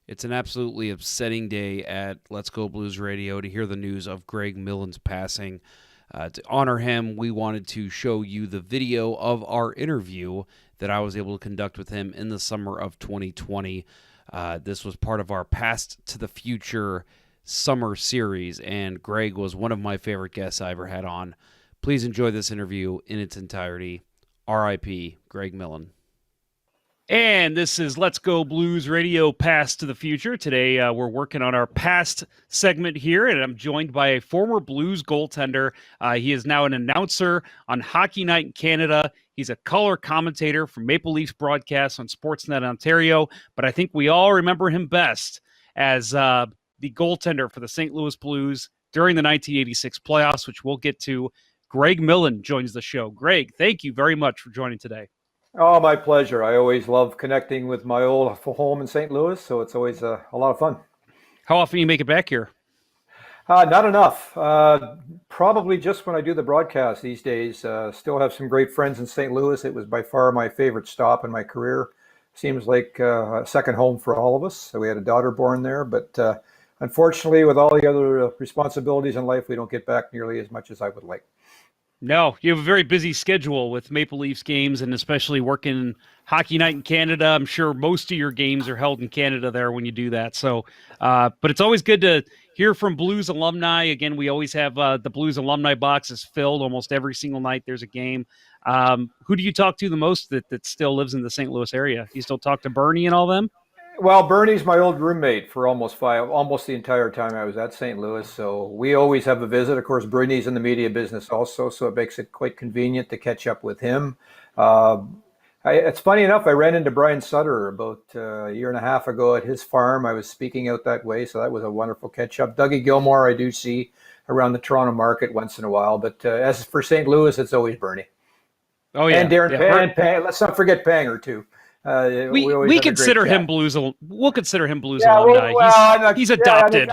It's an absolutely upsetting day at Let's Go Blues Radio to hear the news of Greg Millen's passing. To honor him, we wanted to show you the video of our interview that I was able to conduct with him in the summer of 2020. This was part of our Past to the Future summer series, and Greg was one of my favorite guests I ever had on. Please enjoy this interview in its entirety. R.I.P. Greg Millen. And this is Let's Go Blues Radio Past to the Future. Today, we're working on our past segment here, and I'm joined by a former Blues goaltender. He is now an announcer on Hockey Night in Canada. He's a color commentator for Maple Leafs broadcasts on Sportsnet Ontario, but I think we all remember him best as the goaltender for the St. Louis Blues during the 1986 playoffs, which we'll get to. Greg Millen joins the show. Greg, thank you very much for joining today. Oh, my pleasure. I always love connecting with my old home in St. Louis, so it's always a lot of fun. How often do you make it back here? Not enough. Probably just when I do the broadcast these days. Still have some great friends in St. Louis. It was by far my favorite stop in my career. Seems like a second home for all of us. So we had a daughter born there, but unfortunately, with all the other responsibilities in life, we don't get back nearly as much as I would like. No, you have a very busy schedule with Maple Leafs games and especially working Hockey Night in Canada. I'm sure most of your games are held in Canada there when you do that. So, but it's always good to hear from Blues alumni. Again, we always have the Blues alumni boxes filled almost every single night there's a game. Who do you talk to the most that still lives in the St. Louis area? You still talk to Bernie and all them? Well, Bernie's my old roommate for almost the entire time I was at St. Louis. So we always have a visit. Of course, Bernie's in the media business also, so it makes it quite convenient to catch up with him. It's funny enough, I ran into Brian Sutter about a year and a half ago at his farm. I was speaking out that way, so that was a wonderful catch up. Dougie Gilmore, I do see around the Toronto market once in a while, but as for St. Louis, it's always Bernie. Oh yeah, and Darren Pang. Let's not forget Panger too. We consider him Blues. We'll consider him Blues alumni. He's adopted.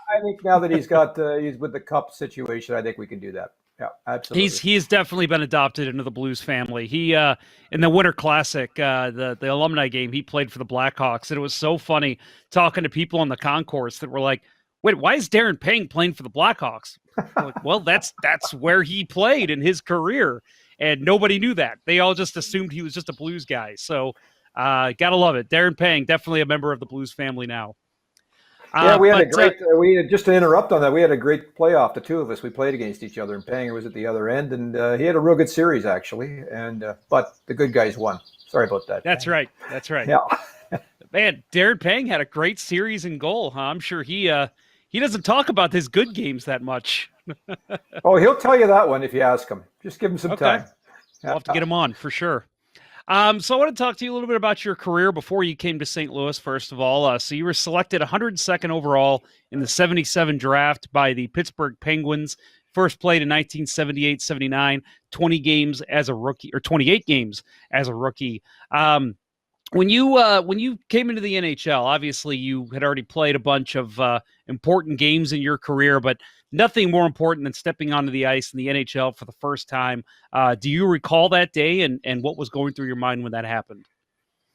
I think now that he's with the Cup situation, I think we can do that. Yeah, absolutely. He's definitely been adopted into the Blues family. He in the Winter Classic, the alumni game, he played for the Blackhawks, and it was so funny talking to people on the concourse that were like, "Wait, why is Darren Pang playing for the Blackhawks?" Like, well, that's where he played in his career, and nobody knew that. They all just assumed he was just a Blues guy. So. Gotta love it. Darren Pang, definitely a member of the Blues family now. Yeah, we had just to interrupt on that, we had a great playoff, the two of us. We played against each other, and Panger was at the other end, and he had a real good series, actually. And but the good guys won. Sorry about that. That's right. Yeah. Man, Darren Pang had a great series in goal, huh? I'm sure he doesn't talk about his good games that much. Oh, he'll tell you that one if you ask him. Just give him some time. We'll have to get him on for sure. So I want to talk to you a little bit about your career before you came to St. Louis, first of all. So you were selected 102nd overall in the 77 draft by the Pittsburgh Penguins. First played in 1978-79, 20 games as a rookie, or 28 games as a rookie. When you came into the NHL, obviously you had already played a bunch of important games in your career, but nothing more important than stepping onto the ice in the NHL for the first time. Do you recall that day and what was going through your mind when that happened?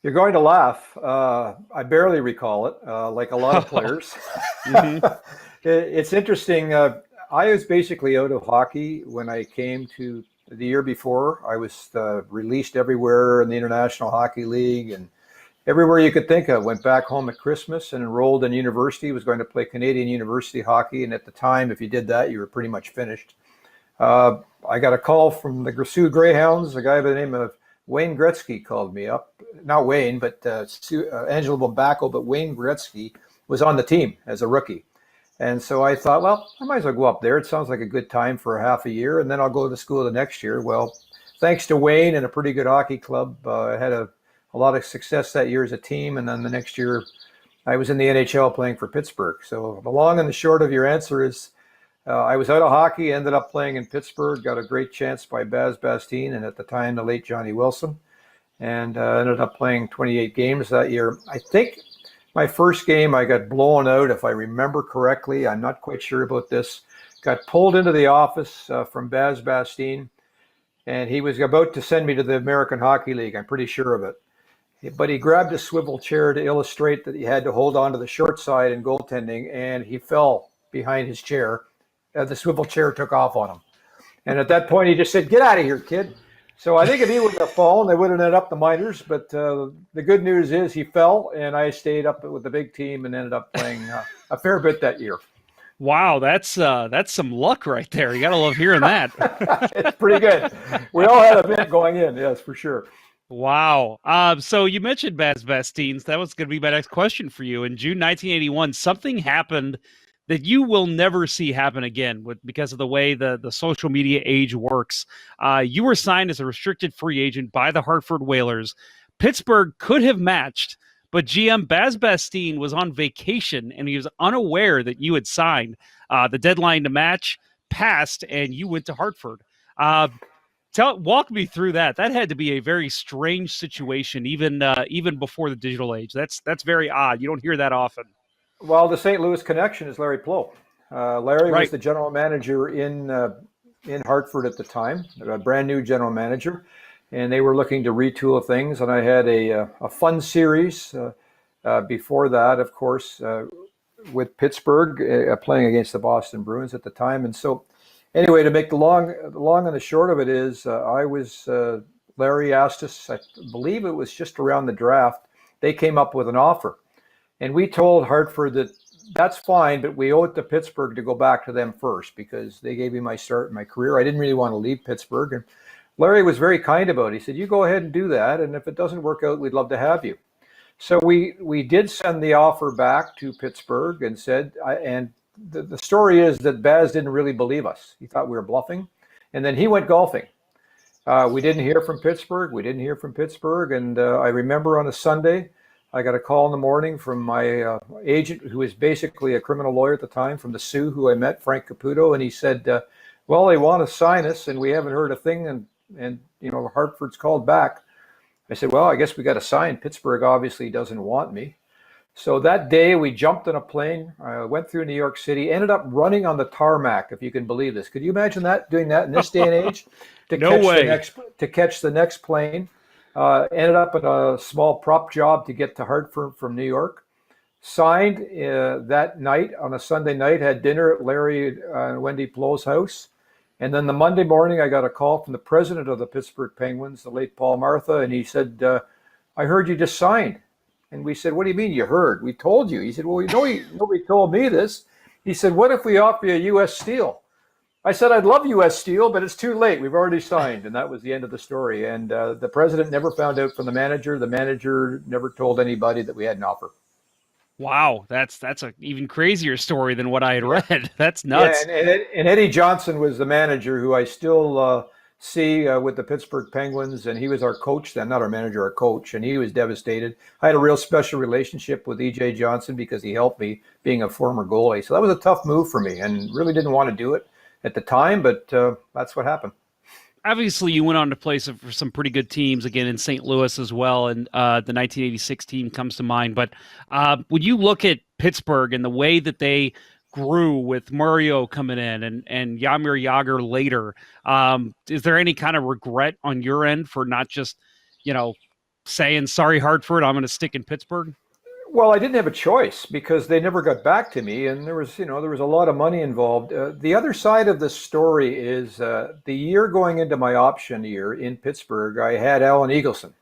You're going to laugh. I barely recall it, like a lot of players. Mm-hmm. It's interesting. I was basically out of hockey when I came to the year before. I was released everywhere in the International Hockey League and everywhere you could think of. Went back home at Christmas and enrolled in university. Was going to play Canadian university hockey. And at the time, if you did that, you were pretty much finished. I got a call from the Sioux Greyhounds. A guy by the name of Wayne Gretzky called me up. Not Wayne, but Angelo Bobacco, but Wayne Gretzky was on the team as a rookie. And so I thought, well, I might as well go up there. It sounds like a good time for a half a year, and then I'll go to school the next year. Well, thanks to Wayne and a pretty good hockey club, I had a lot of success that year as a team. And then the next year, I was in the NHL playing for Pittsburgh. So the long and the short of your answer is I was out of hockey, ended up playing in Pittsburgh, got a great chance by Baz Bastien, and at the time, the late Johnny Wilson, and ended up playing 28 games that year. I think my first game, I got blown out, if I remember correctly. I'm not quite sure about this. Got pulled into the office from Baz Bastien, and he was about to send me to the American Hockey League. I'm pretty sure of it. but he grabbed a swivel chair to illustrate that he had to hold on to the short side in goaltending, and he fell behind his chair. The swivel chair took off on him. And at that point, he just said, "Get out of here, kid." So I think if he would have fallen, they would have ended up the minors. But the good news is he fell, and I stayed up with the big team and ended up playing a fair bit that year. Wow, that's some luck right there. You gotta love hearing that. It's pretty good. We all had a bit going in, yes, for sure. Wow. So you mentioned Baz Bastines. That was going to be my next question for you. In June 1981, something happened that you will never see happen again because of the way the social media age works. You were signed as a restricted free agent by the Hartford Whalers. Pittsburgh could have matched, but GM Baz Bastine was on vacation and he was unaware that you had signed. The deadline to match passed and you went to Hartford. Walk me through that. That had to be a very strange situation, even before the digital age. That's very odd. You don't hear that often. Well, the St. Louis connection is Larry Plow. Larry Right. was the general manager in Hartford at the time, a brand new general manager, and they were looking to retool things. And I had a fun series before that, of course, with Pittsburgh playing against the Boston Bruins at the time. And so, anyway, to make the long and the short of it is, Larry asked us, I believe it was just around the draft, they came up with an offer. And we told Hartford that that's fine, but we owe it to Pittsburgh to go back to them first because they gave me my start in my career. I didn't really want to leave Pittsburgh. And Larry was very kind about it. He said, "You go ahead and do that. And if it doesn't work out, we'd love to have you." So we did send the offer back to Pittsburgh and said, and the story is that Baz didn't really believe us. He thought we were bluffing. And then he went golfing. We didn't hear from Pittsburgh. And I remember on a Sunday, I got a call in the morning from my agent, who was basically a criminal lawyer at the time from the Sioux, who I met, Frank Caputo. And he said, well, they want to sign us and we haven't heard a thing. And Hartford's called back. I said, well, I guess we got to sign. Pittsburgh obviously doesn't want me. So that day we jumped in a plane, went through New York City, ended up running on the tarmac, if you can believe this. Could you imagine doing that in this day and age? To catch the next plane. Ended up in a small prop job to get to Hartford from New York. Signed that night on a Sunday night, had dinner at Larry and Wendy Plow's house. And then the Monday morning, I got a call from the president of the Pittsburgh Penguins, the late Paul Martha, and he said, I heard you just signed. And we said, what do you mean you heard? We told you. He said, well, nobody told me this. He said, what if we offer you a U.S. Steel? I said, I'd love U.S. Steel, but it's too late. We've already signed. And that was the end of the story. And the president never found out from the manager. The manager never told anybody that we had an offer. Wow, that's an even crazier story than what I had read. That's nuts. Yeah, and Eddie Johnson was the manager, who I still see with the Pittsburgh Penguins. And he was our coach then, not our manager, our coach. And he was devastated. I had a real special relationship with E.J. Johnson because he helped me, being a former goalie. So that was a tough move for me and really didn't want to do it at the time, but that's what happened. Obviously, you went on to play for some pretty good teams, again, in St. Louis as well, and the 1986 team comes to mind. But when you look at Pittsburgh and the way that they grew with Mario coming in and Jaromir Jagr later, is there any kind of regret on your end for not just, saying, sorry, Hartford, I'm going to stick in Pittsburgh? Well, I didn't have a choice because they never got back to me, and there was a lot of money involved. The other side of the story is the year going into my option year in Pittsburgh, I had Alan Eagleson,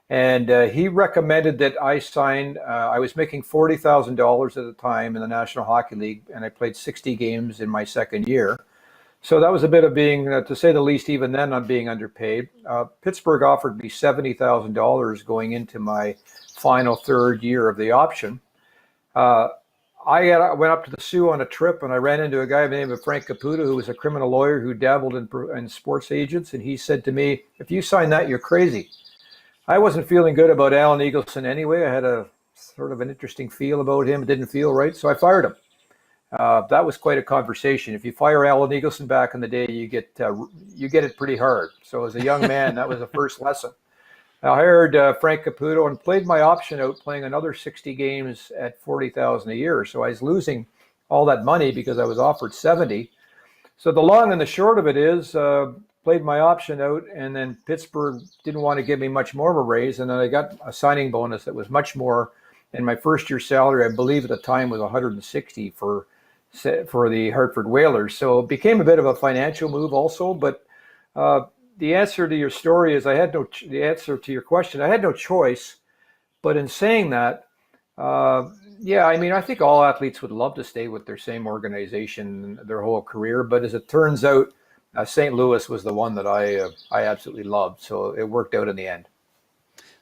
and he recommended that I sign. I was making $40,000 at the time in the National Hockey League, and I played 60 games in my second year. So that was a bit of being, to say the least, even then I'm being underpaid. Pittsburgh offered me $70,000 going into my final third year of the option. I went up to the Sioux on a trip, and I ran into a guy by the name of Frank Caputo, who was a criminal lawyer who dabbled in sports agents, and he said to me, if you sign that, you're crazy. I wasn't feeling good about Alan Eagleson anyway. I had a sort of an interesting feel about him. It didn't feel right, so I fired him. That was quite a conversation. If you fire Alan Eagleson back in the day, you get it pretty hard. So as a young man, that was the first lesson. I hired Frank Caputo and played my option out, playing another 60 games at $40,000 a year. So I was losing all that money because I was offered 70. So the long and the short of it is, played my option out, and then Pittsburgh didn't want to give me much more of a raise, and then I got a signing bonus that was much more. And my first year salary, I believe at the time, was 160 for the Hartford Whalers. So it became a bit of a financial move also. But the answer to your story is the answer to your question, I had no choice. But in saying that, yeah, I mean, I think all athletes would love to stay with their same organization their whole career. But as it turns out, St. Louis was the one that I absolutely loved. So it worked out in the end.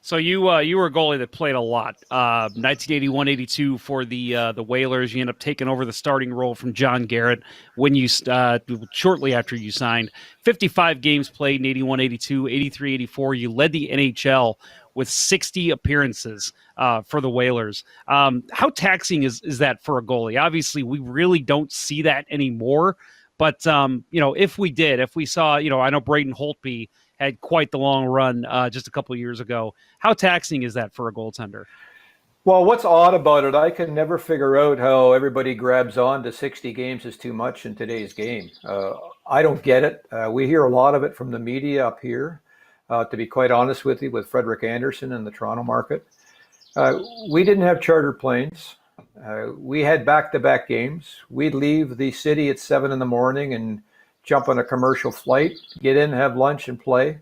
So you were a goalie that played a lot. 1981-82 for the Whalers. You end up taking over the starting role from John Garrett when you shortly after you signed. 55 games played in 81-82, 83-84. You led the NHL with 60 appearances for the Whalers. How taxing is that for a goalie? Obviously, we really don't see that anymore. But if we saw, I know Braden Holtby had quite the long run just a couple of years ago. How taxing is that for a goaltender? Well, what's odd about it, I can never figure out how everybody grabs on to 60 games is too much in today's game. I don't get it. We hear a lot of it from the media up here, to be quite honest with you, with Frederick Anderson in the Toronto market. We didn't have charter planes. We had back-to-back games. We'd leave the city at 7 in the morning and jump on a commercial flight, get in, have lunch, and play.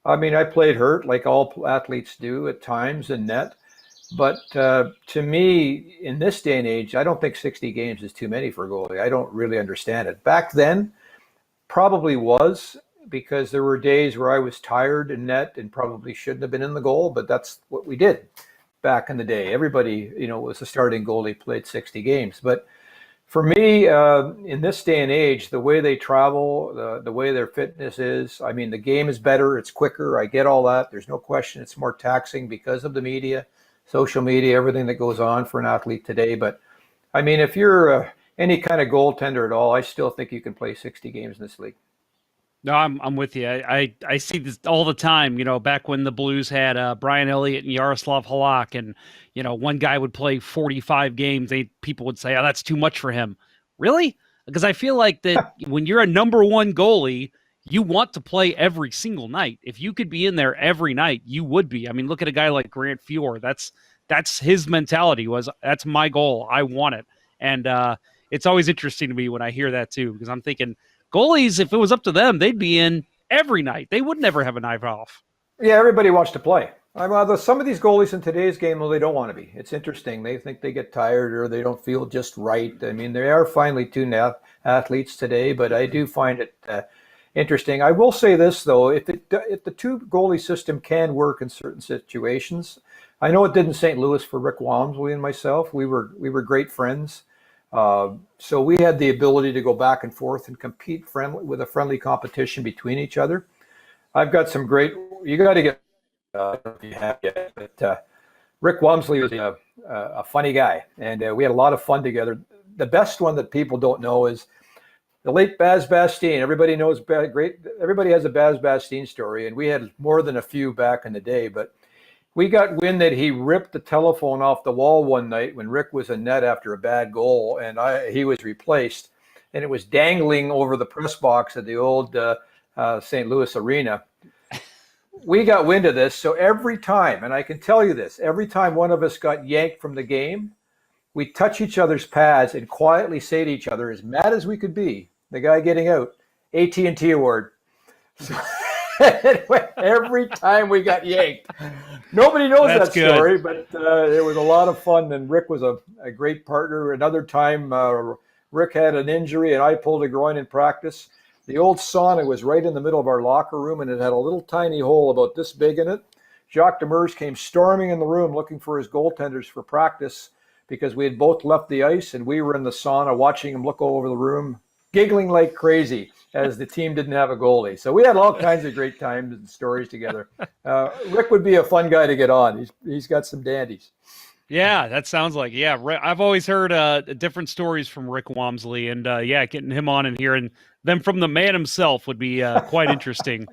I mean, I played hurt like all athletes do at times in net. But to me, in this day and age, I don't think 60 games is too many for a goalie. I don't really understand it. Back then, probably was, because there were days where I was tired in net and probably shouldn't have been in the goal, but that's what we did back in the day. Everybody, was a starting goalie, played 60 games. But for me, in this day and age, the way they travel, the way their fitness is, I mean, the game is better, it's quicker. I get all that. There's no question it's more taxing because of the media, social media, everything that goes on for an athlete today. But I mean, if you're any kind of goaltender at all, I still think you can play 60 games in this league. No, I'm with you. I see this all the time. Back when the Blues had Brian Elliott and Yaroslav Halak, and one guy would play 45 games. People would say, "Oh, that's too much for him." Really? Because I feel like that when you're a number one goalie, you want to play every single night. If you could be in there every night, you would be. I mean, look at a guy like Grant Fuhr. That's his mentality. That's my goal. I want it, and it's always interesting to me when I hear that too, because I'm thinking, goalies, if it was up to them, they'd be in every night. They would never have a night off. Yeah, everybody wants to play. Some of these goalies in today's game, well, they don't want to be. It's interesting. They think they get tired or they don't feel just right. I mean, they are finely tuned athletes today, but I do find it interesting. I will say this, though. If the two goalie system can work in certain situations, I know it did in St. Louis for Rick Walmsley and myself. We were great friends. So we had the ability to go back and forth and compete with a friendly competition between each other. I've got some great. You got to get. If you have yet, but Rick Walmsley was a funny guy, and we had a lot of fun together. The best one that people don't know is the late Baz Bastien. Everybody knows Everybody has a Baz Bastien story, and we had more than a few back in the day, but. We got wind that he ripped the telephone off the wall one night when Rick was in net after a bad goal, and he was replaced, and it was dangling over the press box at the old St. Louis Arena. We got wind of this, so every time, and I can tell you this, every time one of us got yanked from the game, we touch each other's pads and quietly say to each other, as mad as we could be, the guy getting out, AT&T award. So, every time we got yanked. Nobody knows that story, but it was a lot of fun, and Rick was a great partner. Another time, Rick had an injury, and I pulled a groin in practice. The old sauna was right in the middle of our locker room, and it had a little tiny hole about this big in it. Jacques Demers came storming in the room looking for his goaltenders for practice because we had both left the ice, and we were in the sauna watching him look over the room, giggling like crazy as the team didn't have a goalie. So we had all kinds of great times and stories together. Rick would be a fun guy to get on. He's got some dandies. Yeah, that sounds like, I've always heard different stories from Rick Walmsley, and getting him on and hearing them from the man himself would be quite interesting.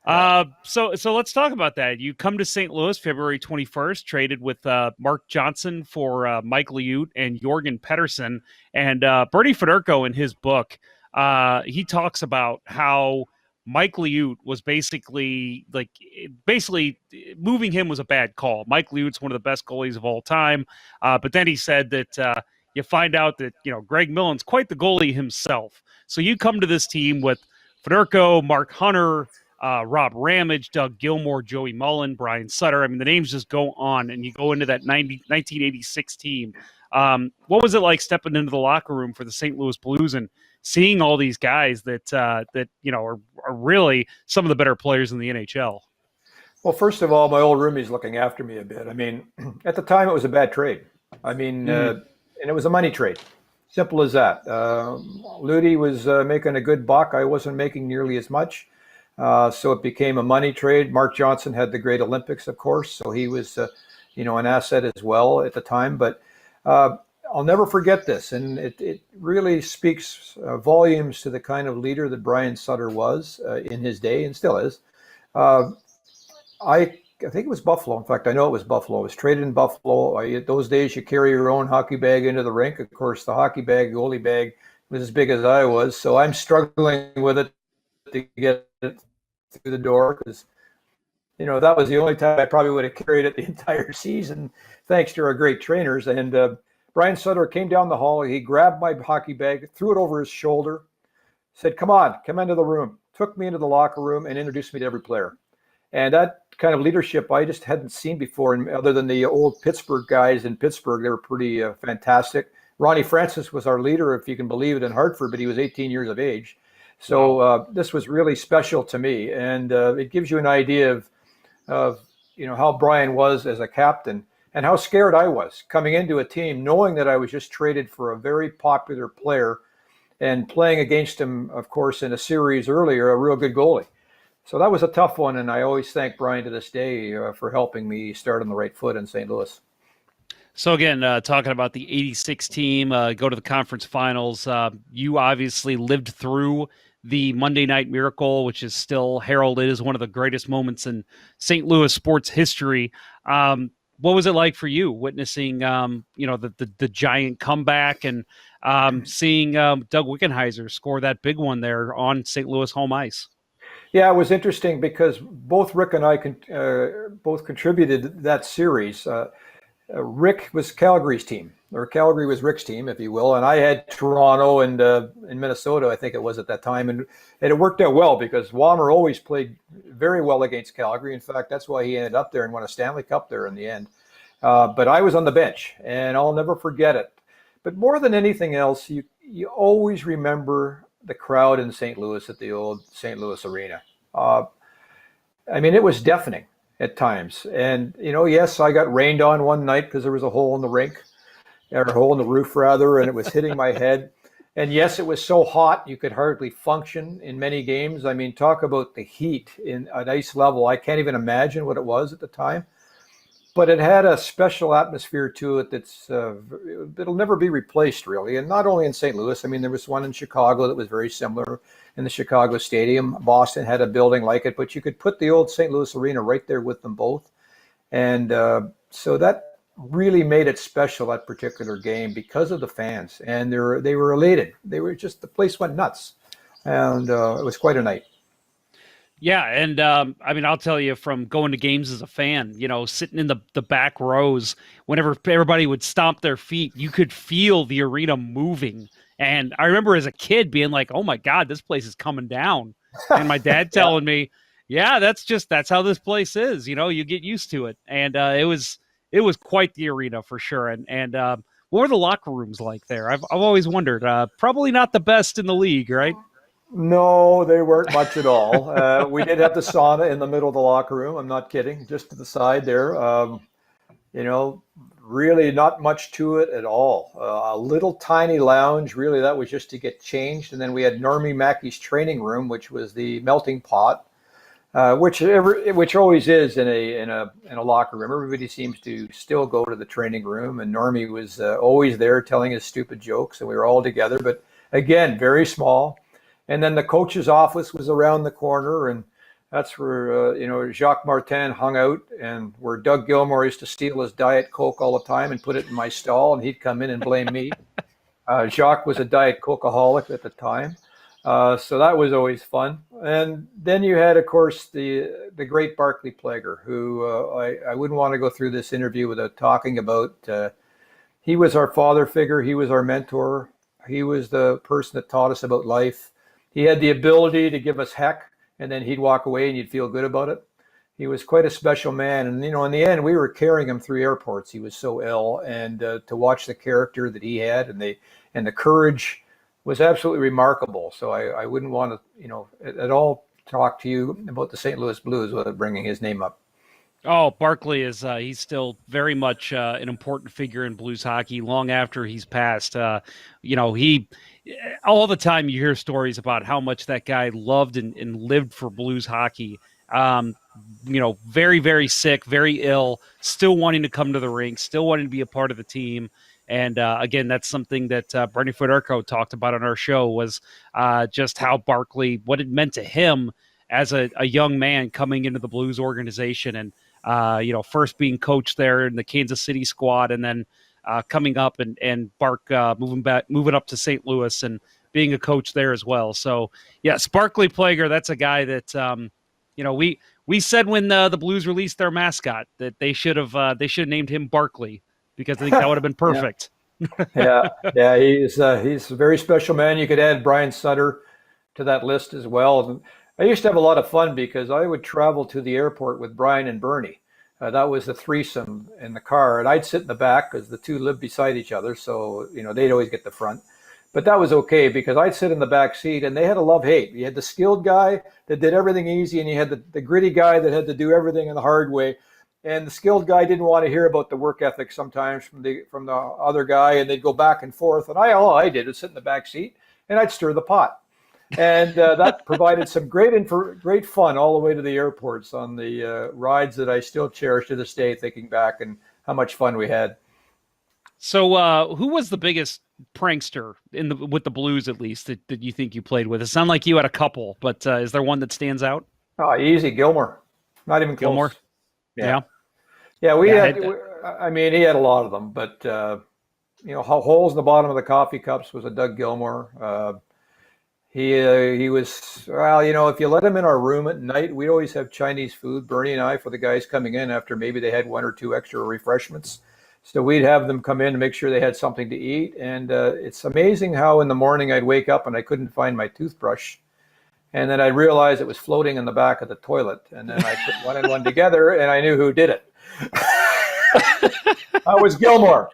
So let's talk about that. You come to St. Louis February 21st, traded with Mark Johnson for Mike Liut and Jorgen Pettersson. And Bernie Federko, in his book, he talks about how Mike Liut was basically moving him was a bad call. Mike Liut's one of the best goalies of all time. But then he said that you find out that, Greg Millen's quite the goalie himself. So you come to this team with Federico, Mark Hunter, Rob Ramage, Doug Gilmour, Joey Mullen, Brian Sutter. I mean, the names just go on, and you go into that 1986 team. What was it like stepping into the locker room for the St. Louis Blues and seeing all these guys that are really some of the better players in the NHL? Well, first of all, my old roomie's looking after me a bit. I mean, at the time, it was a bad trade. I mean, and it was a money trade. Simple as that. Ludi was making a good buck. I wasn't making nearly as much. So it became a money trade. Mark Johnson had the Great Olympics, of course. So he was, an asset as well at the time. But I'll never forget this. And it really speaks volumes to the kind of leader that Brian Sutter was in his day and still is. I think it was Buffalo. In fact, I know it was Buffalo. I was traded in Buffalo. Those days, you carry your own hockey bag into the rink. Of course, the hockey bag, goalie bag, was as big as I was. So I'm struggling with it to get it through the door because, that was the only time I probably would have carried it the entire season, thanks to our great trainers. And Brian Sutter came down the hall. He grabbed my hockey bag, threw it over his shoulder, said, come into the room, took me into the locker room and introduced me to every player. And that kind of leadership I just hadn't seen before. And other than the old Pittsburgh guys in Pittsburgh, they were pretty fantastic. Ronnie Francis was our leader, if you can believe it, in Hartford, but he was 18 years of age. So this was really special to me. And it gives you an idea of how Brian was as a captain and how scared I was coming into a team, knowing that I was just traded for a very popular player and playing against him, of course, in a series earlier, a real good goalie. So that was a tough one, and I always thank Brian to this day for helping me start on the right foot in St. Louis. So again, talking about the 86 team, go to the conference finals. You obviously lived through the Monday Night Miracle, which is still heralded as one of the greatest moments in St. Louis sports history. What was it like for you witnessing, the giant comeback and seeing Doug Wickenheiser score that big one there on St. Louis home ice? Yeah, it was interesting because both Rick and I both contributed that series. Rick was Calgary's team, or Calgary was Rick's team, if you will, and I had Toronto and in Minnesota, I think it was at that time, and it worked out well because Wammer always played very well against Calgary. In fact, that's why he ended up there and won a Stanley Cup there in the end. But I was on the bench, and I'll never forget it. But more than anything else, you always remember the crowd in St. Louis at the old St. Louis Arena. It was deafening at times. And, yes, I got rained on one night because there was a hole in the rink, or a hole in the roof rather, and it was hitting my head. And yes, it was so hot you could hardly function in many games. I mean, talk about the heat in an ice level. I can't even imagine what it was at the time. But it had a special atmosphere to it it'll never be replaced, really. And not only in St. Louis. I mean, there was one in Chicago that was very similar in the Chicago Stadium. Boston had a building like it, but you could put the old St. Louis Arena right there with them both. And so that really made it special, that particular game, because of the fans. And they were elated. The place went nuts. And it was quite a night. Yeah, and I'll tell you, from going to games as a fan, sitting in the back rows, whenever everybody would stomp their feet, you could feel the arena moving. And I remember as a kid being like, "Oh my God, this place is coming down," and my dad telling me, "Yeah, that's how this place is. You get used to it." And it was quite the arena for sure. And what were the locker rooms like there? I've always wondered. Probably not the best in the league, right? No, they weren't much at all. We did have the sauna in the middle of the locker room. I'm not kidding, just to the side there. Really not much to it at all. A little tiny lounge, really, that was just to get changed. And then we had Normie Mackey's training room, which was the melting pot, which always is in a locker room. Everybody seems to still go to the training room, and Normie was always there telling his stupid jokes, and we were all together. But again, very small. And then the coach's office was around the corner, and that's where Jacques Martin hung out, and where Doug Gilmour used to steal his Diet Coke all the time and put it in my stall, and he'd come in and blame me. Jacques was a Diet Cokeaholic at the time. So that was always fun. And then you had, of course, the great Barclay Plager, who I wouldn't want to go through this interview without talking about. He was our father figure. He was our mentor. He was the person that taught us about life. He had the ability to give us heck, and then he'd walk away and you'd feel good about it. He was quite a special man. And, in the end, we were carrying him through airports. He was so ill. And to watch the character that he had and the courage was absolutely remarkable. So I wouldn't want to, at all talk to you about the St. Louis Blues without bringing his name up. Oh, Barclay is he's still very much an important figure in Blues hockey long after he's passed. He all the time you hear stories about how much that guy loved and lived for Blues hockey. Very, very sick, very ill, still wanting to come to the rink, still wanting to be a part of the team. And again, that's something that Bernie Federico talked about on our show was just how Barclay, what it meant to him as a young man coming into the Blues organization and, first being coached there in the Kansas City squad and then coming up and moving up to St. Louis and being a coach there as well. So, yes, Barclay Plager, that's a guy that, we said when the Blues released their mascot that they should have named him Barclay because I think that would have been perfect. yeah. He's a very special man. You could add Brian Sutter to that list as well. And I used to have a lot of fun because I would travel to the airport with Brian and Bernie. That was the threesome in the car, and I'd sit in the back because the two lived beside each other. So they'd always get the front. But that was okay because I'd sit in the back seat and they had a love-hate. You had the skilled guy that did everything easy and you had the gritty guy that had to do everything in the hard way. And the skilled guy didn't want to hear about the work ethic sometimes from the other guy, and they'd go back and forth. And all I did was sit in the back seat and I'd stir the pot. And that provided some great fun all the way to the airports on the rides that I still cherish to this day, thinking back and how much fun we had. So who was the biggest prankster with the Blues, at least, that you think you played with? It sounded like you had a couple, but is there one that stands out? Oh, easy, Gilmore. Not even close. Gilmore? Yeah. He had a lot of them, but holes in the bottom of the coffee cups was a Doug Gilmore. He was, if you let him in our room at night, we'd always have Chinese food, Bernie and I, for the guys coming in after maybe they had one or two extra refreshments. So we'd have them come in to make sure they had something to eat. And it's amazing how in the morning I'd wake up and I couldn't find my toothbrush. And then I realized it was floating in the back of the toilet. And then I put one and one together and I knew who did it. That was Gilmore.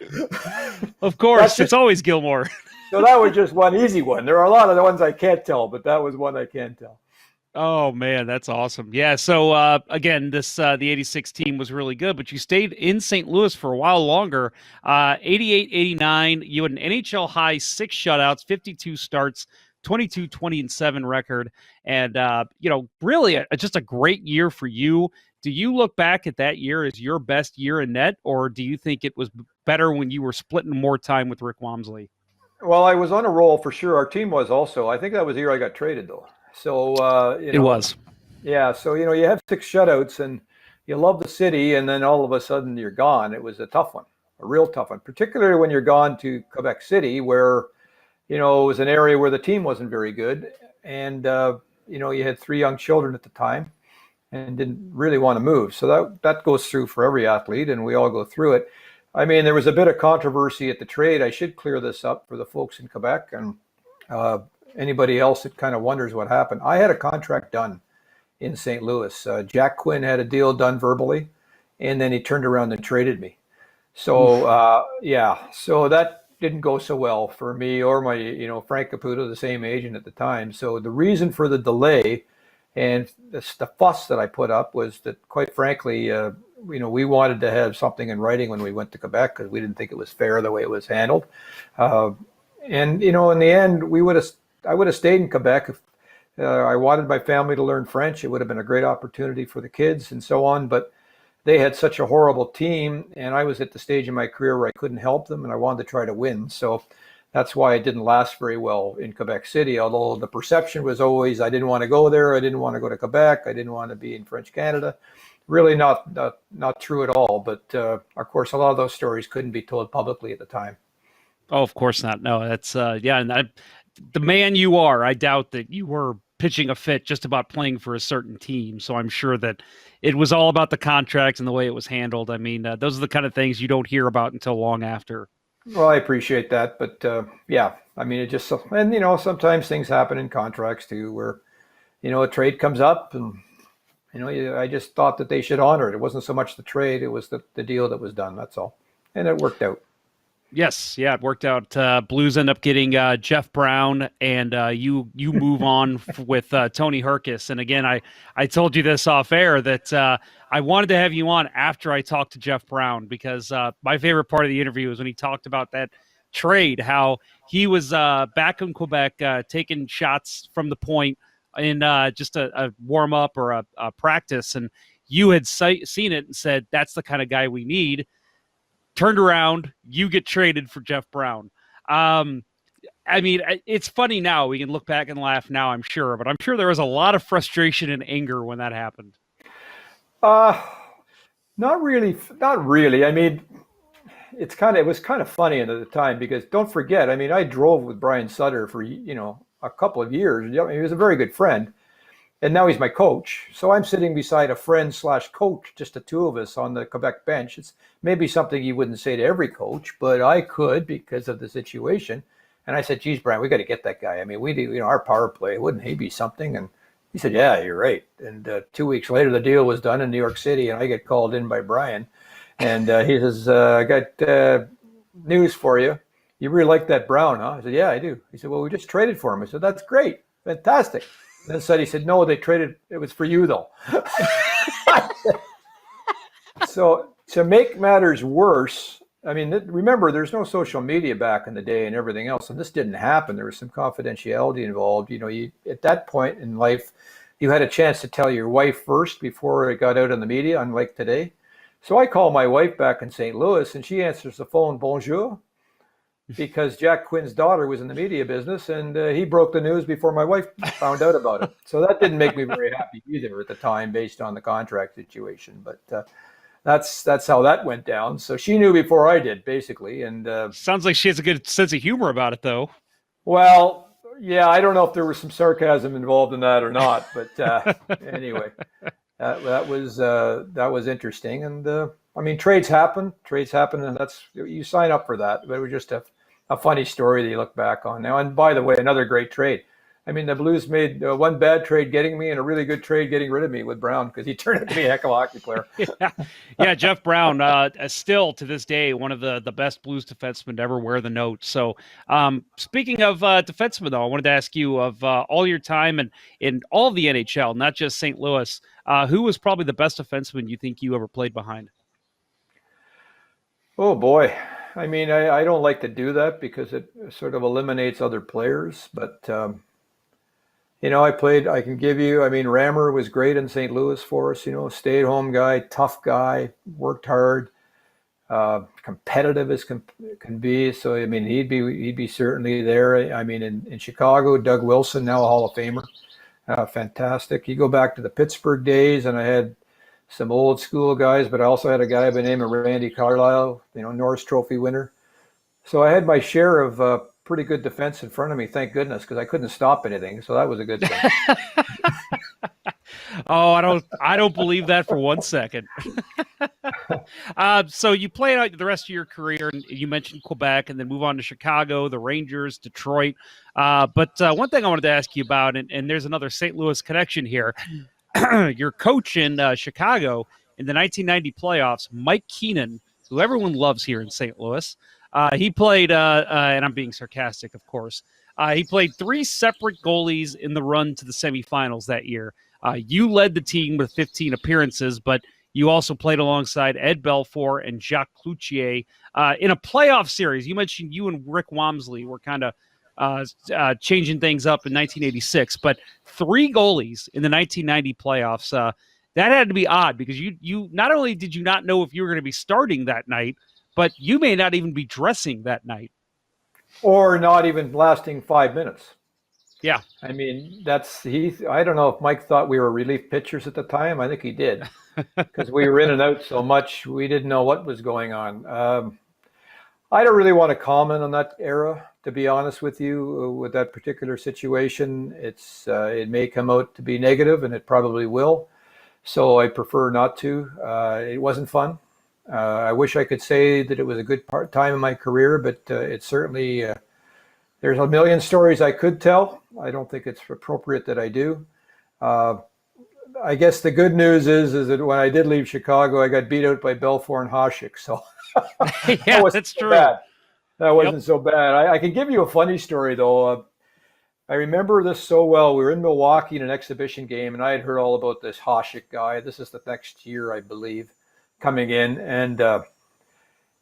Of course, it's always Gilmore. So that was just one easy one. There are a lot of the ones I can't tell, but that was one I can tell. Oh man, that's awesome. Yeah. So again, the 86 team was really good, but you stayed in St. Louis for a while longer. 88, 89, you had an NHL high 6 shutouts, 52 starts, 22, 20-7 record. And, really just a great year for you. Do you look back at that year as your best year in net, or do you think it was better when you were splitting more time with Rick Wamsley? Well, I was on a roll for sure. Our team was also. I think that was the year I got traded, though. So it was. Yeah. So you have 6 shutouts, and you love the city, and then all of a sudden you're gone. It was a tough one, a real tough one, particularly when you're gone to Quebec City, where it was an area where the team wasn't very good, and you had 3 young children at the time, and didn't really want to move. So that goes through for every athlete, and we all go through it. I mean, there was a bit of controversy at the trade. I should clear this up for the folks in Quebec and anybody else that kind of wonders what happened. I had a contract done in St. Louis. Jack Quinn had a deal done verbally, and then he turned around and traded me. So, so that didn't go so well for me or my, Frank Caputo, the same agent at the time. So the reason for the delay and the fuss that I put up was that, quite frankly, we wanted to have something in writing when we went to Quebec because we didn't think it was fair the way it was handled. In the end, I would have stayed in Quebec if I wanted my family to learn French. It would have been a great opportunity for the kids and so on. But they had such a horrible team, and I was at the stage in my career where I couldn't help them, and I wanted to try to win. So that's why it didn't last very well in Quebec City, although the perception was always I didn't want to go there. I didn't want to go to Quebec. I didn't want to be in French Canada. Really not true at all. But, of course, a lot of those stories couldn't be told publicly at the time. Oh, of course not. No, that's and the man you are, I doubt that you were pitching a fit just about playing for a certain team. So I'm sure that it was all about the contract and the way it was handled. I mean, those are the kind of things you don't hear about until long after. Well, I appreciate that, but yeah, I mean, it just and sometimes things happen in contracts too, where a trade comes up, and I just thought that they should honor it. It wasn't so much the trade; it was the deal that was done. That's all, and it worked out. Yes, yeah, it worked out. Blues end up getting Jeff Brown, and you move on with Tony Herkis. And again, I told you this off air that I wanted to have you on after I talked to Jeff Brown, because my favorite part of the interview was when he talked about that trade, how he was back in Quebec taking shots from the point in just a warm up or a practice, and you had seen it and said, that's the kind of guy we need. Turned around, you get traded for Jeff Brown. I mean, it's funny now. We can look back and laugh now, I'm sure, but I'm sure there was a lot of frustration and anger when that happened. Not really. Not really. I mean, it was kind of funny at the time, because don't forget, I mean, I drove with Brian Sutter for a couple of years. He was a very good friend. And now he's my coach. So I'm sitting beside a friend / coach, just the two of us on the Quebec bench. It's maybe something you wouldn't say to every coach, but I could because of the situation. And I said, geez, Brian, we got to get that guy. I mean, we do, our power play, wouldn't he be something? And he said, yeah, you're right. And 2 weeks later, the deal was done in New York City, and I get called in by Brian. And he says, I got news for you. You really like that Brown, huh? I said, yeah, I do. He said, well, we just traded for him. I said, that's great. Fantastic. Then he said, no, they traded. It was for you, though. So to make matters worse, I mean, remember, there's no social media back in the day and everything else, and this didn't happen. There was some confidentiality involved. You at that point in life, you had a chance to tell your wife first before it got out in the media, unlike today. So I call my wife back in St. Louis, and she answers the phone, bonjour, because Jack Quinn's daughter was in the media business, and he broke the news before my wife found out about it. So that didn't make me very happy either at the time, based on the contract situation. But that's how that went down. So she knew before I did, basically. And sounds like she has a good sense of humor about it, though. Well, yeah, I don't know if there was some sarcasm involved in that or not, but anyway, that was interesting. And I mean, trades happen, and you sign up for that. But it was just a funny story that you look back on now. And by the way, another great trade. I mean, the Blues made one bad trade getting me and a really good trade getting rid of me with Brown, because he turned out to be a heck of a hockey player. Yeah, Jeff Brown, still to this day, one of the best Blues defensemen to ever wear the note. So speaking of defensemen, though, I wanted to ask you, of all your time and in all of the NHL, not just St. Louis, who was probably the best defenseman you think you ever played behind? Oh, boy. I mean, I don't like to do that because it sort of eliminates other players, but I can give you, I mean, Rammer was great in St. Louis for us, stay-at-home guy, tough guy, worked hard, competitive as can be. So, I mean, he'd be certainly there. I mean, in Chicago, Doug Wilson, now a Hall of Famer, fantastic. You go back to the Pittsburgh days, and I had some old school guys, but I also had a guy by the name of Randy Carlisle, Norris Trophy winner. So I had my share of pretty good defense in front of me, thank goodness, because I couldn't stop anything. So that was a good thing. Oh, I don't believe that for 1 second. So you played out the rest of your career, and you mentioned Quebec, and then move on to Chicago, the Rangers, Detroit. But one thing I wanted to ask you about, and there's another St. Louis connection here. Your coach in Chicago in the 1990 playoffs, Mike Keenan, who everyone loves here in St. Louis. He played, and I'm being sarcastic, of course. He played 3 separate goalies in the run to the semifinals that year. You led the team with 15 appearances, but you also played alongside Ed Belfour and Jacques Cloutier in a playoff series. You mentioned you and Rick Wamsley were kind of changing things up in 1986, but 3 goalies in the 1990 playoffs. That had to be odd, because you not only did you not know if you were going to be starting that night, but you may not even be dressing that night. Or not even lasting 5 minutes. Yeah. I mean, I don't know if Mike thought we were relief pitchers at the time. I think he did, because we were in and out so much, we didn't know what was going on. I don't really want to comment on that era, to be honest with you, with that particular situation. It may come out to be negative, and it probably will. So I prefer not to. It wasn't fun. I wish I could say that it was a good time in my career, but it certainly, there's a million stories I could tell. I don't think it's appropriate that I do. I guess the good news is that when I did leave Chicago, I got beat out by Belfour and Hasek. So Yeah, that's true. Bad. That wasn't so bad. I can give you a funny story, though. I remember this so well. We were in Milwaukee in an exhibition game, and I had heard all about this Hasek guy. This is the next year, I believe, coming in. And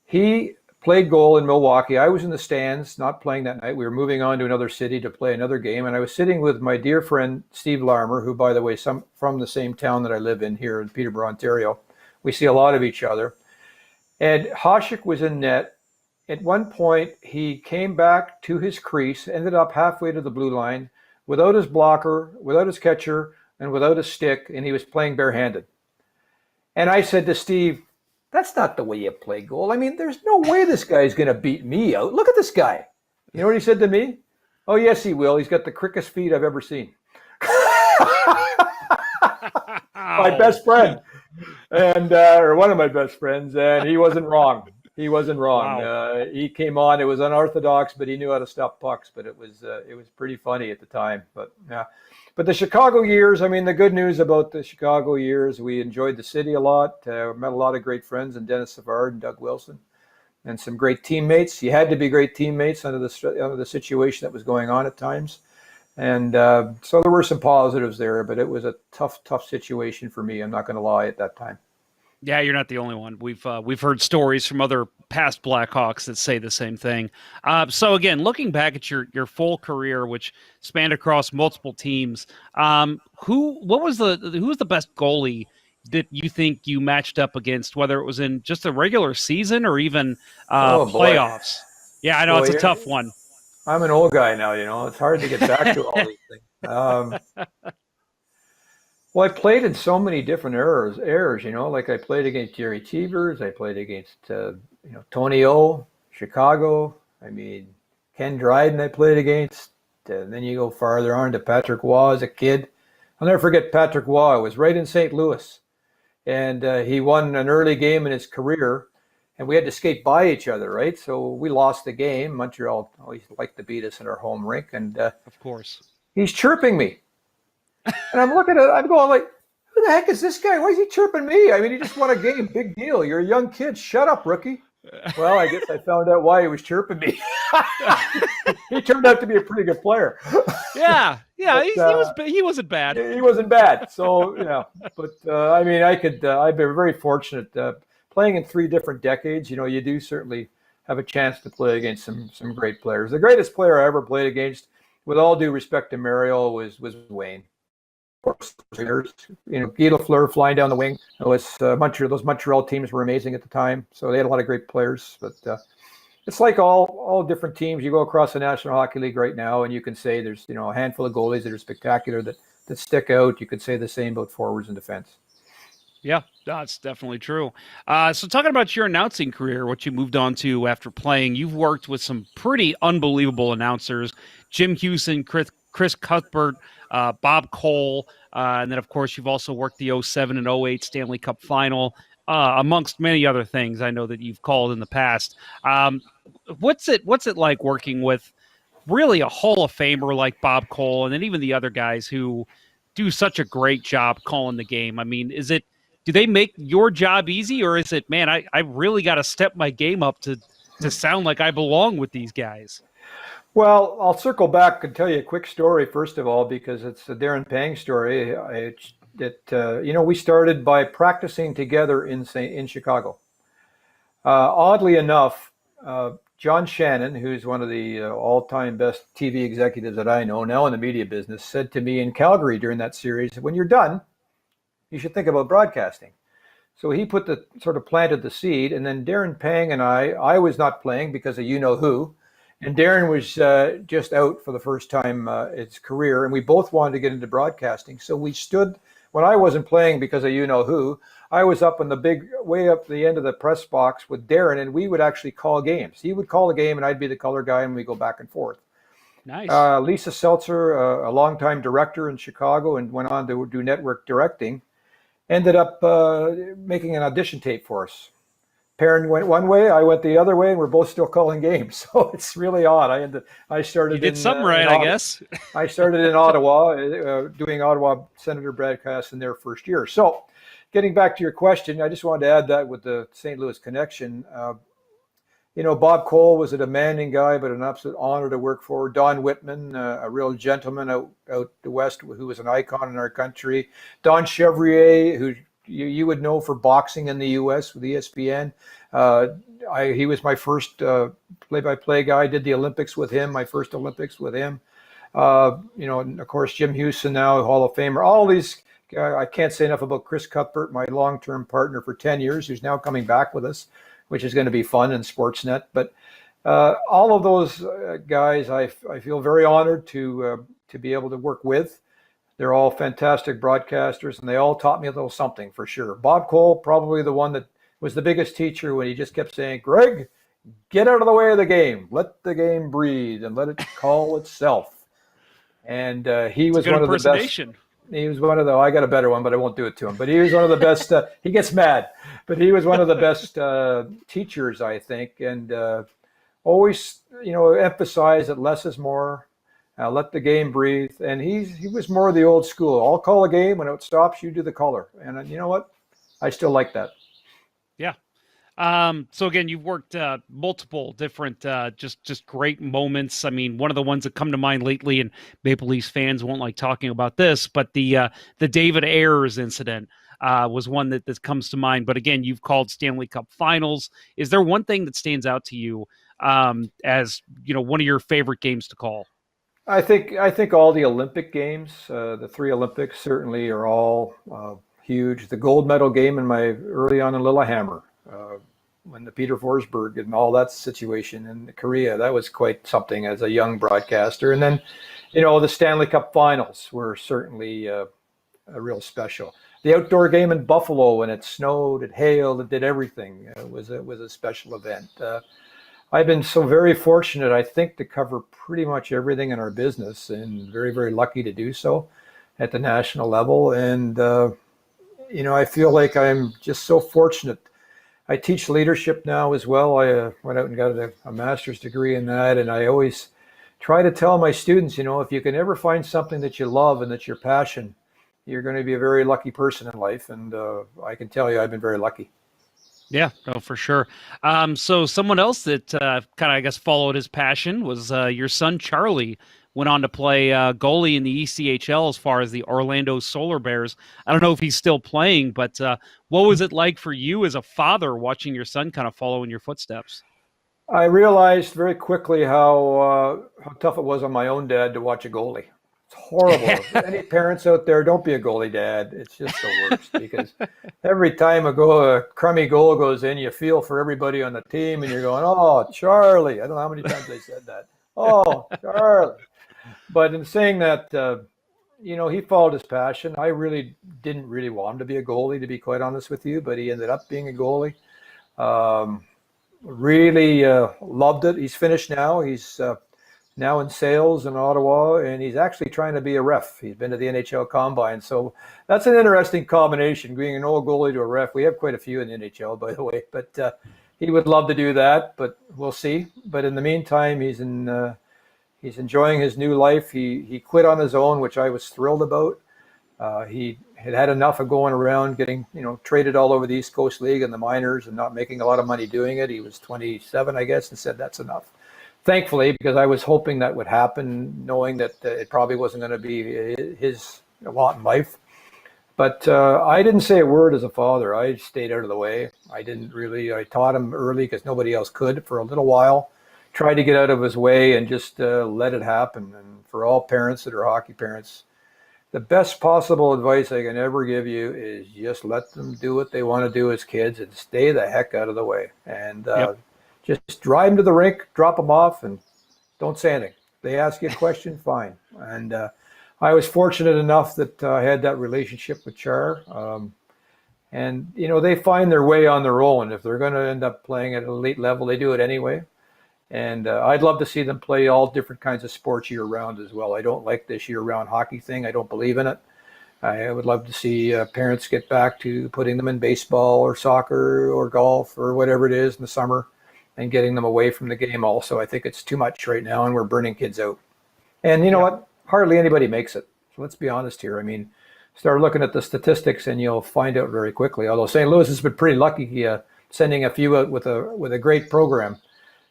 he played goal in Milwaukee. I was in the stands, not playing that night. We were moving on to another city to play another game. And I was sitting with my dear friend, Steve Larmer, who, by the way, from the same town that I live in here in Peterborough, Ontario. We see a lot of each other. And Hasek was in net. At one point, he came back to his crease, ended up halfway to the blue line, without his blocker, without his catcher, and without a stick, and he was playing barehanded. And I said to Steve, that's not the way you play goal. I mean, there's no way this guy's going to beat me out. Look at this guy. You know what he said to me? Oh, yes, he will. He's got the quickest feet I've ever seen. My best friend, and or one of my best friends, and he wasn't wrong. He wasn't wrong. Wow. He came on. It was unorthodox, but he knew how to stop pucks. But it was pretty funny at the time. But yeah. But the Chicago years, I mean, the good news about the Chicago years, we enjoyed the city a lot. Met a lot of great friends, and Dennis Savard and Doug Wilson, and some great teammates. You had to be great teammates under the situation that was going on at times. And so there were some positives there, but it was a tough situation for me. I'm not going to lie at that time. Yeah, you're not the only one. We've heard stories from other past Blackhawks that say the same thing. So again, looking back at your full career, which spanned across multiple teams, who was the best goalie that you think you matched up against, whether it was in just a regular season or even playoffs? Yeah, I know it's a tough one. I'm an old guy now, it's hard to get back to all these things. Well, I played in so many different eras, like I played against Jerry Cheevers, I played against, Tony O, Chicago. I mean, Ken Dryden I played against. And then you go farther on to Patrick Waugh as a kid. I'll never forget Patrick Waugh. It was right in St. Louis. And he won an early game in his career. And we had to skate by each other, right? So we lost the game. Montreal always liked to beat us in our home rink. And of course, he's chirping me. And I'm looking at it, I'm going like, who the heck is this guy? Why is he chirping me? I mean, he just won a game. Big deal. You're a young kid. Shut up, rookie. Well, I guess I found out why he was chirping me. He turned out to be a pretty good player. Yeah. But, he wasn't bad. He wasn't bad. So, but I mean, I've been very fortunate playing in 3 different decades. You do certainly have a chance to play against some great players. The greatest player I ever played against, with all due respect to Mario, was Wayne. Guy Lafleur flying down the wing. Those Montreal teams were amazing at the time, so they had a lot of great players. But it's like all different teams. You go across the National Hockey League right now, and you can say there's a handful of goalies that are spectacular that stick out. You could say the same about forwards and defense. Yeah, that's definitely true. So talking about your announcing career, what you moved on to after playing, you've worked with some pretty unbelievable announcers: Jim Hewson, Chris Cuthbert, Bob Cole, and then, of course, you've also worked the 07 and 08 Stanley Cup Final, amongst many other things I know that you've called in the past. What's it like working with really a Hall of Famer like Bob Cole, and then even the other guys who do such a great job calling the game? I mean, do they make your job easy, or is it, man, I really got to step my game up to sound like I belong with these guys? Well, I'll circle back and tell you a quick story, first of all, because it's a Darren Pang story. We started by practicing together in Chicago. Oddly enough, John Shannon, who's one of the all-time best TV executives that I know, now in the media business, said to me in Calgary during that series, when you're done, you should think about broadcasting. So he planted the seed, and then Darren Pang and I was not playing because of you-know-who, and Darren was just out for the first time in his career, and we both wanted to get into broadcasting. So we stood when I wasn't playing because of who, I was up in the way up the end of the press box with Darren, and we would actually call games. He would call a game, and I'd be the color guy, and we go back and forth. Nice. Lisa Seltzer, a longtime director in Chicago, and went on to do network directing, ended up making an audition tape for us. Perrin went one way, I went the other way, and we're both still calling games. So it's really odd. I started. You did something right, I guess. I started in Ottawa, doing Ottawa Senator broadcasts in their first year. So, getting back to your question, I just wanted to add that with the St. Louis connection. Bob Cole was a demanding guy, but an absolute honor to work for. Don Whitman, a real gentleman out the west, who was an icon in our country. Don Chevrier, who you would know for boxing in the U.S. with ESPN. He was my first play-by-play guy. I did the Olympics with him, my first Olympics with him. And of course, Jim Houston, now Hall of Famer. All these, I can't say enough about Chris Cuthbert, my long-term partner for 10 years, who's now coming back with us, which is going to be fun in Sportsnet. But all of those guys, I feel very honored to be able to work with. They're all fantastic broadcasters, and they all taught me a little something for sure. Bob Cole, probably the one that was the biggest teacher, when he just kept saying, "Greg, get out of the way of the game. Let the game breathe and let it call itself." And he was one of the best. He was one of the, I got a better one, but I won't do it to him. But he was one of the best. He gets mad, but he was one of the best teachers, I think, and always, emphasize that less is more. Let the game breathe. And he was more the old school. I'll call a game. When it stops, you do the color. And you know what? I still like that. Yeah. So again, you've worked multiple different just great moments. I mean, one of the ones that come to mind lately, and Maple Leafs fans won't like talking about this, but the David Ayers incident was one that comes to mind. But again, you've called Stanley Cup Finals. Is there one thing that stands out to you as one of your favorite games to call? I think all the Olympic games, the 3 Olympics, certainly are all huge. The gold medal game in my early on in Lillehammer, when the Peter Forsberg and all that situation in Korea, that was quite something as a young broadcaster. And then, the Stanley Cup Finals were certainly a real special. The outdoor game in Buffalo, when it snowed, it hailed, it did everything. It was a special event. I've been so very fortunate, I think, to cover pretty much everything in our business, and very, very lucky to do so at the national level. And, I feel like I'm just so fortunate. I teach leadership now as well. I went out and got a master's degree in that. And I always try to tell my students, if you can ever find something that you love and that's your passion, you're going to be a very lucky person in life. And I can tell you I've been very lucky. Yeah, no, for sure. So someone else that kind of, I guess, followed his passion was your son, Charlie, went on to play goalie in the ECHL as far as the Orlando Solar Bears. I don't know if he's still playing, but what was it like for you as a father watching your son kind of follow in your footsteps? I realized very quickly how tough it was on my own dad to watch a goalie. It's horrible. Any parents out there, don't be a goalie dad. It's just the worst, because every time a crummy goal goes in, you feel for everybody on the team, and you're going, "Oh, Charlie." I don't know how many times I said that. "Oh, Charlie." But in saying that, he followed his passion. I really didn't really want him to be a goalie, to be quite honest with you, but he ended up being a goalie. Really loved it. He's finished now. He's now in sales in Ottawa, and he's actually trying to be a ref. He's been to the NHL Combine. So that's an interesting combination, being an old goalie to a ref. We have quite a few in the NHL, by the way, but he would love to do that, but we'll see. But in the meantime, he's enjoying his new life. He quit on his own, which I was thrilled about. He had enough of going around getting, traded all over the East Coast League and the minors and not making a lot of money doing it. He was 27, I guess, and said that's enough. Thankfully, because I was hoping that would happen, knowing that it probably wasn't going to be his lot in life. But I didn't say a word as a father. I stayed out of the way. I taught him early because nobody else could for a little while. Tried to get out of his way and just let it happen. And for all parents that are hockey parents, the best possible advice I can ever give you is just let them do what they want to do as kids and stay the heck out of the way. And just drive them to the rink, drop them off, and don't say anything. They ask you a question, fine. And I was fortunate enough that I had that relationship with Char. And, they find their way on their own. If they're going to end up playing at an elite level, they do it anyway. And I'd love to see them play all different kinds of sports year round as well. I don't like this year round hockey thing. I don't believe in it. I would love to see parents get back to putting them in baseball or soccer or golf or whatever it is in the summer and getting them away from the game also. I think it's too much right now and we're burning kids out. And you know what? Hardly anybody makes it. So let's be honest here. I mean, start looking at the statistics and you'll find out very quickly. Although St. Louis has been pretty lucky sending a few out with a great program.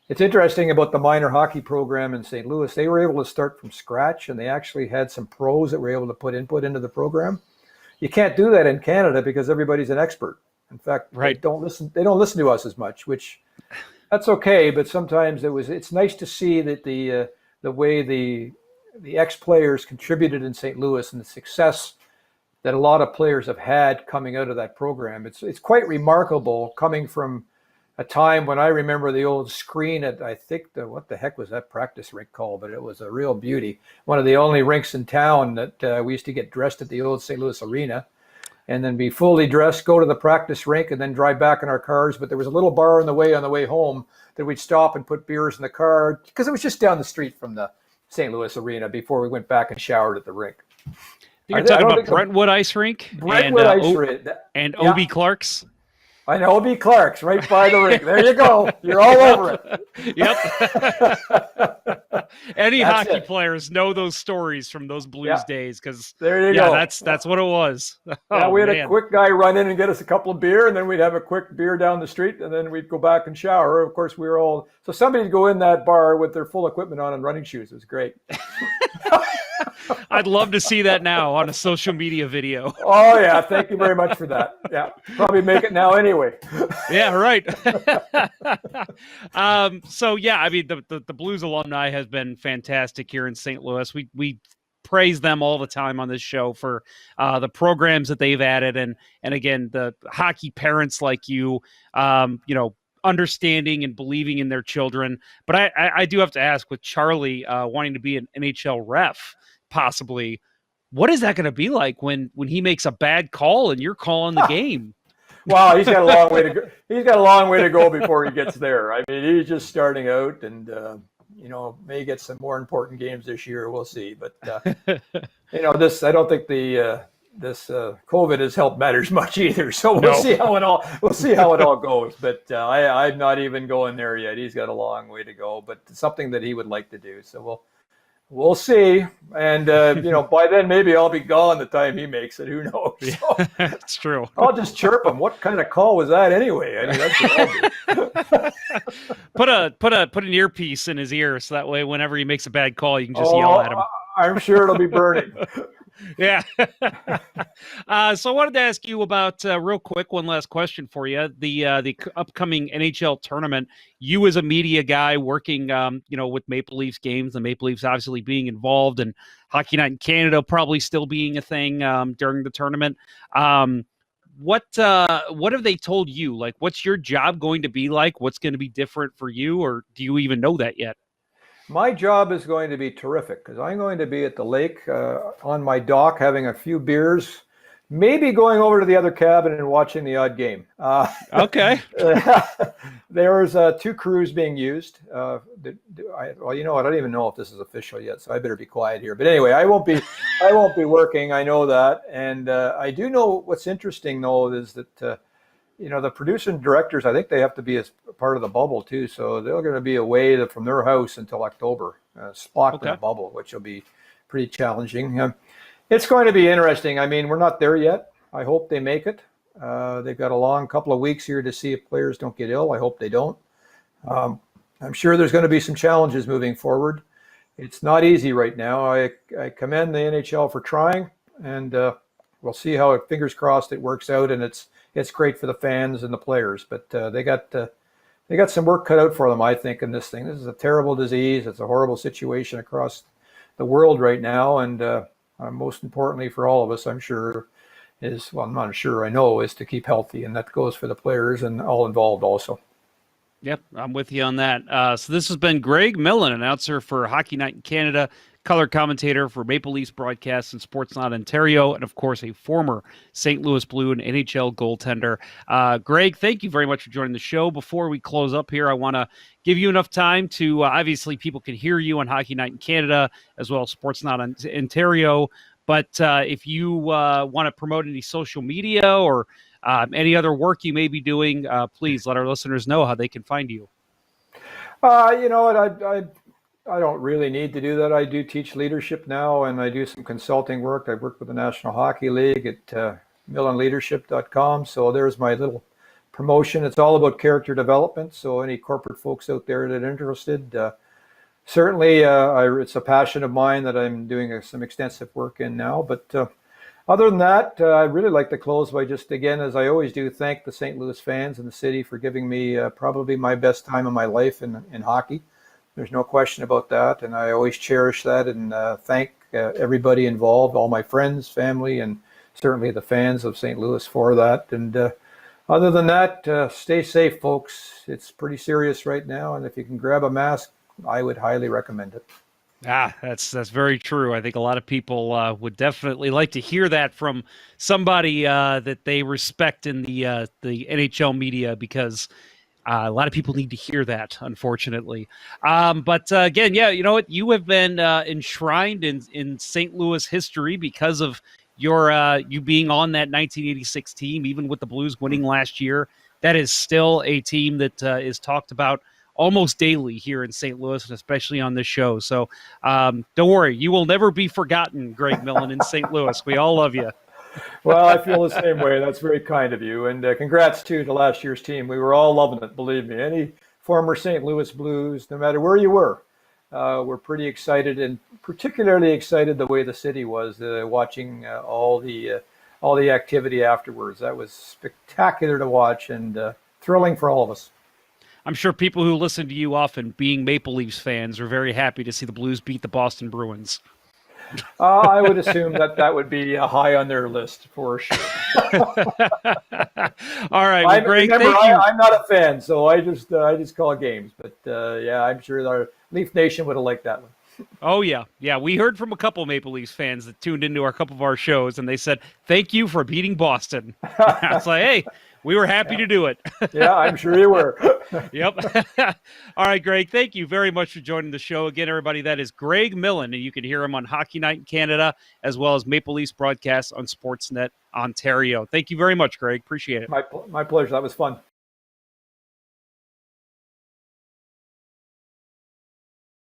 It's interesting about the minor hockey program in St. Louis. They were able to start from scratch, and they actually had some pros that were able to put input into the program. You can't do that in Canada because everybody's an expert. In fact, They don't listen to us as much, which that's okay. But sometimes it's nice to see that the way the ex-players contributed in St. Louis and the success that a lot of players have had coming out of that program. It's quite remarkable coming from a time when I remember the old screen at, I think, what the heck was that practice rink called? But it was a real beauty. One of the only rinks in town that we used to get dressed at the old St. Louis Arena and then be fully dressed, go to the practice rink, and then drive back in our cars. But there was a little bar on the way home that we'd stop and put beers in the car because it was just down the street from the St. Louis Arena before we went back and showered at the rink. You're talking about Brentwood Ice Rink? Brentwood Ice Rink. And O.B. Clark's? I know, O.B. Clark's right by the rink. There you go. You're all over it. Yep. Any hockey players know those stories from those Blues days because there you go. That's what it was. We had a quick guy run in and get us a couple of beer, and then we'd have a quick beer down the street, and then we'd go back and shower. Of course, so somebody'd go in that bar with their full equipment on and running shoes. It was great. I'd love to see that now on a social media video. Oh, yeah. Thank you very much for that. Yeah. Probably make it now anyway. Yeah, right. So, I mean, the Blues alumni has been fantastic here in St. Louis. We praise them all the time on this show for the programs that they've added. And again, the hockey parents like you, understanding and believing in their children. But I do have to ask, with Charlie wanting to be an NHL ref, possibly, what is that going to be like when he makes a bad call and you're calling the game? Wow, he's got a long way to go. He's got a long way to go before he gets there. I mean, he's just starting out, and may get some more important games this year. We'll see. But this I don't think this COVID has helped matters much either. So we'll see how it all goes. But I'm not even going there yet. He's got a long way to go, but it's something that he would like to do. So we'll see. And by then maybe I'll be gone the time he makes it. Who knows? So, that's true. I'll just chirp him. What kind of call was that anyway? I mean, that's what I'll do. Put an earpiece in his ear so that way whenever he makes a bad call, you can just yell at him. I'm sure it'll be burning. Yeah. So I wanted to ask you about real quick, one last question for you. The upcoming NHL tournament. You as a media guy working, with Maple Leafs games, the Maple Leafs obviously being involved, and Hockey Night in Canada probably still being a thing during the tournament. What have they told you? Like, what's your job going to be like? What's going to be different for you, or do you even know that yet? My job is going to be terrific because I'm going to be at the lake on my dock having a few beers, maybe going over to the other cabin and watching the odd game. Okay. There's 2 crews being used. Well, you know what? I don't even know if this is official yet, so I better be quiet here. But anyway, I won't be working. I know that. And I do know what's interesting, though, is that the producers and directors, I think they have to be as part of the bubble too. So they're going to be away from their house until October, locked in the bubble, which will be pretty challenging. It's going to be interesting. I mean, we're not there yet. I hope they make it. They've got a long couple of weeks here to see if players don't get ill. I hope they don't. I'm sure there's going to be some challenges moving forward. It's not easy right now. I commend the NHL for trying, and we'll see how fingers crossed it works out, and it's great for the fans and the players. But they got some work cut out for them, I think, in this thing. This is a terrible disease. It's a horrible situation across the world right now, and most importantly for all of us, I'm sure, I'm not sure, I know, is to keep healthy, and that goes for the players and all involved also. Yep, I'm with you on that. So this has been Greg Millen, announcer for Hockey Night in Canada, color commentator for Maple Leafs broadcasts and Sportsnet Ontario, and of course a former St. Louis Blue and NHL goaltender. Greg, thank you very much for joining the show. Before we close up here, I want to give you enough time to, obviously people can hear you on Hockey Night in Canada as well as Sportsnet Ontario, but if you want to promote any social media or any other work you may be doing, please let our listeners know how they can find you. You know what? I don't really need to do that. I do teach leadership now, and I do some consulting work. I work with the National Hockey League at millenleadership.com. So there's my little promotion. It's all about character development. So any corporate folks out there that are interested, certainly it's a passion of mine that I'm doing some extensive work in now. But other than that, I'd really like to close by just, again, as I always do, thank the St. Louis fans and the city for giving me probably my best time of my life in hockey. There's no question about that, and I always cherish that, and thank everybody involved, all my friends, family, and certainly the fans of St. Louis for that. And other than that, stay safe, folks. It's pretty serious right now, and if you can grab a mask, I would highly recommend it. That's very true. I think a lot of people would definitely like to hear that from somebody that they respect in the NHL media, because a lot of people need to hear that, unfortunately. But again, yeah, you know what? You have been enshrined in St. Louis history because of your you being on that 1986 team, even with the Blues winning last year. That is still a team that is talked about almost daily here in St. Louis, and especially on this show. So don't worry, you will never be forgotten, Greg Millen in St. Louis. We all love you. Well, I feel the same way. That's very kind of you. And congrats, too, to last year's team. We were all loving it, believe me. Any former St. Ous Blues, no matter where you were pretty excited, and particularly excited the way the city was watching all the activity afterwards. That was spectacular to watch, and thrilling for all of us. I'm sure people who listen to you often, being Maple Leafs fans, are very happy to see the Blues beat the Boston Bruins. I would assume that would be high on their list for sure. All right, well, Greg, remember, thank you. I'm not a fan, so I just call games. But yeah, I'm sure our Leaf Nation would have liked that one. Oh yeah, we heard from a couple Maple Leafs fans that tuned into a couple of our shows, and they said, "Thank you for beating Boston." I was like, "Hey, we were happy to do it." Yeah, I'm sure you were. Yep. All right, Greg, thank you very much for joining the show. Again, everybody, that is Greg Millen, and you can hear him on Hockey Night in Canada, as well as Maple Leafs broadcasts on Sportsnet Ontario. Thank you very much, Greg. Appreciate it. My pleasure. That was fun.